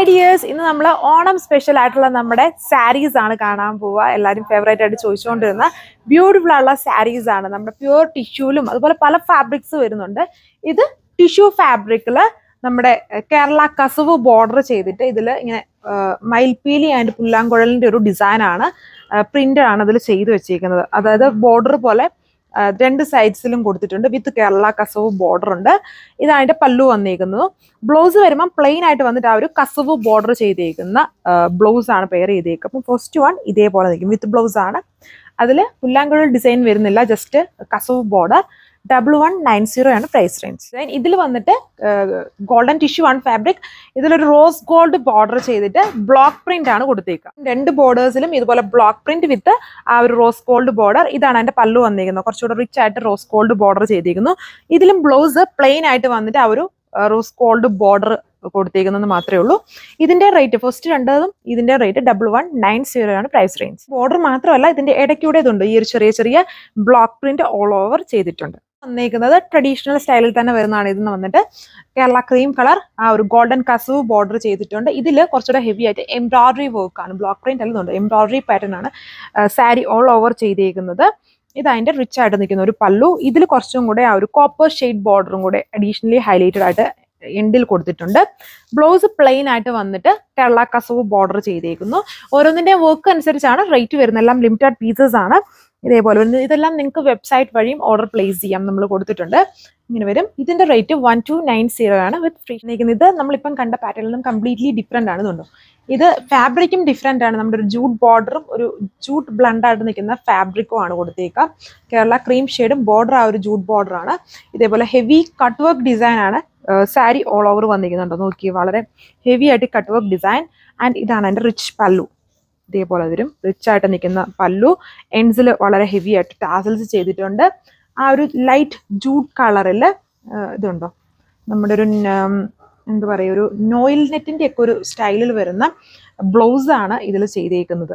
Hi dears, ഇന്ന് നമ്മൾ Onam special ആയിട്ടുള്ള നമ്മുടെ സാരീസ് ആണ് കാണാൻ പോവുക. എല്ലാവരും ഫേവറേറ്റ് ആയിട്ട് ചോദിച്ചുകൊണ്ടിരുന്ന ബ്യൂട്ടിഫുൾ ആയിട്ടുള്ള സാരീസ് ആണ്. നമ്മുടെ പ്യുവർ ടിഷ്യൂലും അതുപോലെ പല ഫാബ്രിക്സ് വരുന്നുണ്ട്. ഇത് ടിഷ്യൂ ഫാബ്രിക്കില് നമ്മുടെ കേരള കസവ് ബോർഡർ ചെയ്തിട്ട് ഇതിൽ ഇങ്ങനെ മയിൽപ്പീലി ആൻഡ് പുല്ലാങ്കുഴലിന്റെ ഒരു ഡിസൈനാണ്, പ്രിന്റ് ആണ് അതിൽ ചെയ്ത് വെച്ചിരിക്കുന്നത്. അതായത് ബോർഡർ പോലെ രണ്ട് സൈഡ്സിലും കൊടുത്തിട്ടുണ്ട്. വിത്ത് കേരള കസവ് ബോർഡർ ഉണ്ട്. ഇതാണ് അതിന്റെ പല്ലു വന്നിരിക്കുന്നത്. ബ്ലൗസ് വരുമ്പോൾ പ്ലെയിൻ ആയിട്ട് വന്നിട്ട് ആ ഒരു കസവ് ബോർഡർ ചെയ്തേക്കുന്ന ബ്ലൗസ് ആണ് പെയർ ചെയ്തേക്കുക. അപ്പം ഫസ്റ്റ് വൺ ഇതേപോലെ നിൽക്കും, വിത്ത് ബ്ലൗസ് ആണ്. അതിൽ പുല്ലാങ്കുഴൽ ഡിസൈൻ വരുന്നില്ല, ജസ്റ്റ് കസവ് ബോർഡർ. 1190 ആണ് പ്രൈസ് റേഞ്ച്. ഇതിൽ വന്നിട്ട് ഗോൾഡൻ ടിഷ്യൂ ആണ് ഫാബ്രിക്. ഇതിലൊരു റോസ് ഗോൾഡ് ബോർഡർ ചെയ്തിട്ട് ബ്ലോക്ക് പ്രിന്റ് ആണ് കൊടുത്തേക്കുക. രണ്ട് ബോർഡേഴ്സിലും ഇതുപോലെ ബ്ലോക്ക് പ്രിന്റ് വിത്ത് ആ ഒരു റോസ് ഗോൾഡ് ബോർഡർ. ഇതാണ് അതിന്റെ പല്ലു വന്നിരിക്കുന്നത്. കുറച്ചുകൂടെ റിച്ച് ആയിട്ട് റോസ് ഗോൾഡ് ബോർഡർ ചെയ്തിരിക്കുന്നു. ഇതിലും ബ്ലൗസ് പ്ലെയിൻ ആയിട്ട് വന്നിട്ട് ആ ഒരു റോസ് ഗോൾഡ് ബോർഡർ കൊടുത്തേക്കുന്നത് മാത്രമേ ഉള്ളൂ. ഇതിന്റെ റേറ്റ് ഫസ്റ്റ് രണ്ടതും ഇതിന്റെ റേറ്റ് 1190 ആണ് പ്രൈസ് റേഞ്ച്. ബോർഡർ മാത്രമല്ല, ഇതിന്റെ ഇടയ്ക്കൂടെ ഇതുണ്ട്, ഈ ഒരു ചെറിയ ചെറിയ ബ്ലോക്ക് പ്രിന്റ് ഓൾ ഓവർ ചെയ്തിട്ടുണ്ട്. വന്നേക്കുന്നത് ട്രഡീഷണൽ സ്റ്റൈലിൽ തന്നെ വരുന്നതാണ്. ഇതിന് വന്നിട്ട് കേരള ക്രീം കളർ ആ ഒരു ഗോൾഡൻ കസവ് ബോർഡർ ചെയ്തിട്ടുണ്ട്. ഇതിൽ കുറച്ചുകൂടെ ഹെവി ആയിട്ട് എംബ്രോയിഡറി വർക്ക് ആണ്, ബ്ലോക്ക് പ്രിന്റ് അല്ലെന്നുണ്ട്, എംബ്രോയിഡറി പാറ്റേൺ ആണ് സാരി ഓൾ ഓവർ ചെയ്തേക്കുന്നത്. ഇത് അതിന്റെ റിച്ച് ആയിട്ട് നിൽക്കുന്ന ഒരു പല്ലു. ഇതിൽ കുറച്ചും കൂടെ ആ ഒരു കോപ്പർ ഷെയ്ഡ് ബോർഡറും കൂടെ അഡീഷണലി ഹൈലൈറ്റഡ് ആയിട്ട് എൻഡിൽ കൊടുത്തിട്ടുണ്ട്. ബ്ലൗസ് പ്ലെയിൻ ആയിട്ട് വന്നിട്ട് കേരള കസവ് ബോർഡർ ചെയ്തേക്കുന്നു. ഓരോന്നിന്റെ വർക്ക് അനുസരിച്ചാണ് റേറ്റ് വരുന്നത്. എല്ലാം ലിമിറ്റഡ് പീസസ് ആണ്. ഇതേപോലെ വരുന്നത്. ഇതെല്ലാം നിങ്ങൾക്ക് വെബ്സൈറ്റ് വഴിയും ഓർഡർ പ്ലേസ് ചെയ്യാം, നമ്മൾ കൊടുത്തിട്ടുണ്ട്. ഇങ്ങനെ വരും. ഇതിന്റെ റേറ്റ് 1290 ആണ് വിത്ത് ഫ്രീ. ഇത് നമ്മളിപ്പം കണ്ട പാറ്റേണിൽ നിന്നും കംപ്ലീറ്റ്ലി ഡിഫറെന്റ് ആണ്. ഇതുണ്ടോ, ഇത് ഫാബ്രിക്കും ഡിഫറെന്റ് ആണ്. നമ്മുടെ ഒരു ജൂട്ട് ബോർഡറും ഒരു ജൂട്ട് ബ്ലണ്ട് ആയിട്ട് നിൽക്കുന്ന ഫാബ്രിക്കും ആണ് കൊടുത്തേക്കാം. കേരള ക്രീം ഷെയ്ഡും ബോർഡർ ആ ഒരു ജൂട്ട് ബോർഡർ ആണ്. ഇതേപോലെ ഹെവി കട്ട് വർക്ക് ഡിസൈൻ ആണ് സാരി ഓൾ ഓവർ വന്നിരിക്കുന്നുണ്ടോ നോക്കി, വളരെ ഹെവി ആയിട്ട് കട്ട് വർക്ക് ഡിസൈൻ. ആൻഡ് ഇതാണ് എൻ്റെ റിച്ച് പല്ലു. ഇതേപോലെ വരും, റിച്ച് ആയിട്ട് നിൽക്കുന്ന പല്ലു. എൻഡ്സിൽ വളരെ ഹെവി ആയിട്ട് ടാസൽസ് ചെയ്തിട്ടുണ്ട്. ആ ഒരു ലൈറ്റ് ജൂട്ട് കളറിൽ ഇതുണ്ടോ, നമ്മുടെ ഒരു എന്താ പറയുക, ഒരു നോയിൽ നെറ്റിന്റെ ഒക്കെ ഒരു സ്റ്റൈലിൽ വരുന്ന ബ്ലൗസ് ആണ് ഇതിൽ ചെയ്തേക്കുന്നത്.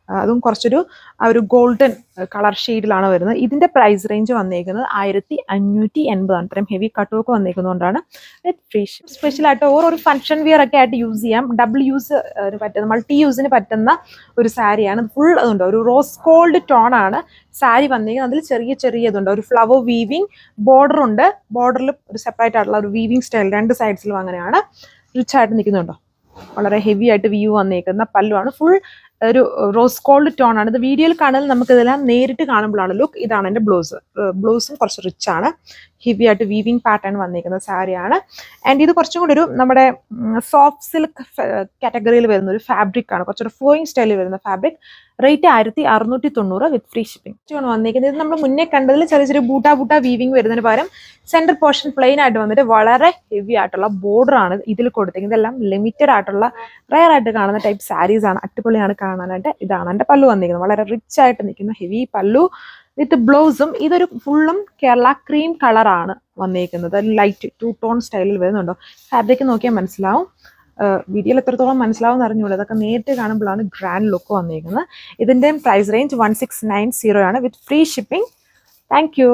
അതും കുറച്ചൊരു ആ ഒരു ഗോൾഡൻ കളർ ഷെയ്ഡിലാണ് വരുന്നത്. ഇതിന്റെ പ്രൈസ് റേഞ്ച് വന്നേക്കുന്നത് 1580 ആണ്. ഇത്രയും ഹെവി കട്ട് വർക്ക് വന്നേക്കുന്നതുകൊണ്ടാണ് വിത്ത് ഫ്രീ. സ്പെഷ്യൽ ആയിട്ട് ഓരോ ഫംഗ്ഷൻ വിയർ ഒക്കെ ആയിട്ട് യൂസ് ചെയ്യാം. ഡബിൾ യൂസ് പറ്റുന്ന, മൾട്ടി യൂസിന് പറ്റുന്ന ഒരു സാരിയാണ്. ഫുൾ അതുണ്ട്, ഒരു റോസ് ഗോൾഡ് ടോൺ ആണ് സാരി വന്നിരിക്കുന്നത്. അതിൽ ചെറിയ ചെറിയ ഇതുണ്ട്, ഒരു ഫ്ലവർ വീവിങ് ബോർഡർ ഉണ്ട്. ബോർഡറിൽ ഒരു സെപ്പറേറ്റ് ആയിട്ടുള്ള ഒരു വീവിങ് സ്റ്റൈൽ രണ്ട് സൈഡ്സിലും അങ്ങനെയാണ്. റിച്ച് ആയിട്ട് നിൽക്കുന്നുണ്ടോ, വളരെ ഹെവി ആയിട്ട് വ്യൂ വന്നേക്കുന്ന പല്ലുവാണ്. ഫുൾ ഒരു റോസ് ഗോൾഡ് ടോൺ ആണ്. ഇത് വീഡിയോയിൽ കാണുന്നത് നമുക്ക് ഇതെല്ലാം നേരിട്ട് കാണുമ്പോഴാണ് ലുക്ക്. ഇതാണ് എൻ്റെ ബ്ലൗസ്. ബ്ലൗസും കുറച്ച് റിച്ച് ആണ്, ഹെവി ആയിട്ട് വീവിങ് പാറ്റേൺ വന്നിരിക്കുന്ന സാരിയാണ്. ആൻഡ് ഇത് കുറച്ചും കൂടി ഒരു നമ്മുടെ സോഫ്റ്റ് സിൽക്ക് കാറ്റഗറിയിൽ വരുന്ന ഒരു ഫാബ്രിക് ആണ്, കുറച്ചൊരു ഫ്ലോയിങ് സ്റ്റൈലിൽ വരുന്ന ഫാബ്രിക്. റേറ്റ് 1690 വിത്ത് ഫ്രീ ഷിപ്പിംഗ് വന്നിരിക്കുന്നത്. ഇത് നമ്മൾ മുന്നേ കണ്ടതിൽ ചെറിയ ചെറിയ ബൂട്ട വീവിങ് വരുന്നതിന് പകരം സെന്റർ പോർഷൻ പ്ലെയിൻ ആയിട്ട് വന്നിട്ട് വളരെ ഹെവി ആയിട്ടുള്ള ബോർഡർ ആണ് ഇതിൽ കൊടുത്തിരിക്കുന്നത്. ഇതെല്ലാം ലിമിറ്റഡ് ആയിട്ടുള്ള റയർ ആയിട്ട് കാണുന്ന ടൈപ്പ് സാരീസ് ആണ്. അടിപൊളിയാണ് കാണാനായിട്ട്. ഇതാണ് എൻ്റെ പല്ലു വന്നിരിക്കുന്നത്, വളരെ റിച്ച് ആയിട്ട് നിൽക്കുന്ന ഹെവി പല്ലു വിത്ത് ബ്ലൗസും. ഇതൊരു ഫുള്ളും കേരള ക്രീം കളറാണ് വന്നിരിക്കുന്നത്, ലൈറ്റ് ടു ടോൺ സ്റ്റൈലിൽ വരുന്നുണ്ടോ. ഫാബ്രിക് നോക്കിയാൽ മനസ്സിലാവും. വീഡിയോയിൽ എത്രത്തോളം മനസ്സിലാവും അറിഞ്ഞൂടെ, അതൊക്കെ നേരിട്ട് കാണുമ്പോഴാണ് ഗ്രാൻഡ് ലുക്ക് വന്നിരിക്കുന്നത്. ഇതിൻ്റെ പ്രൈസ് റേഞ്ച് 1690 ആണ് വിത്ത് ഫ്രീ ഷിപ്പിംഗ്. Thank you.